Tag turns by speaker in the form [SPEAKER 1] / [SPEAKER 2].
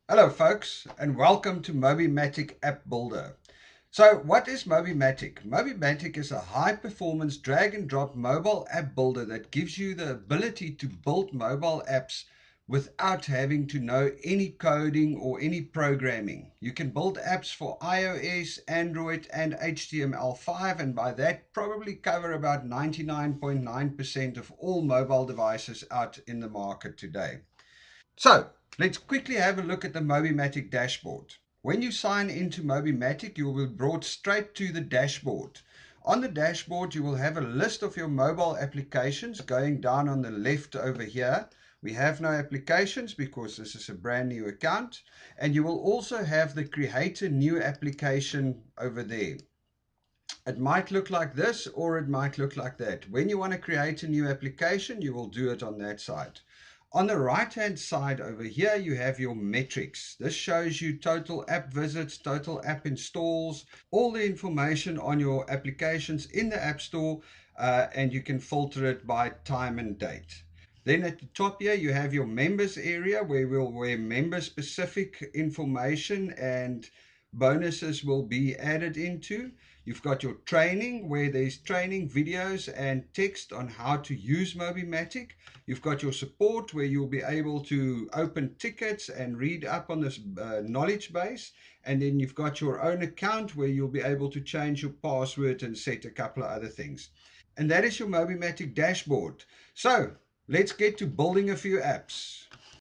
[SPEAKER 1] Hello folks, and welcome to Mobimatic App Builder. So what is Mobimatic? Mobimatic is a high performance drag and drop mobile app builder that gives you the ability to build mobile apps without having to know any coding or any programming. You can build apps for iOS, Android and HTML5, and by that probably cover about 99.9% of all mobile devices out in the market today. So let's quickly have a look at the Mobimatic dashboard. When you sign into Mobimatic, you will be brought straight to the dashboard. On the dashboard, you will have a list of your mobile applications going down on the left over here. We have no applications because this is a brand new account. And you will also have the create a new application over there. It might look like this or it might look like that. When you want to create a new application, you will do it on that side. On the right hand side over here, you have your metrics. This shows you total app visits, total app installs, all the information on your applications in the App Store, and you can filter it by time and date. Then at the top here, you have your members area where member specific information and bonuses will be added into. You've got your training where there's training videos and text on how to use Mobimatic. You've got your support where you'll be able to open tickets and read up on this knowledge base. And then you've got your own account where you'll be able to change your password and set a couple of other things. And that is your Mobimatic dashboard. So let's get to building a few apps.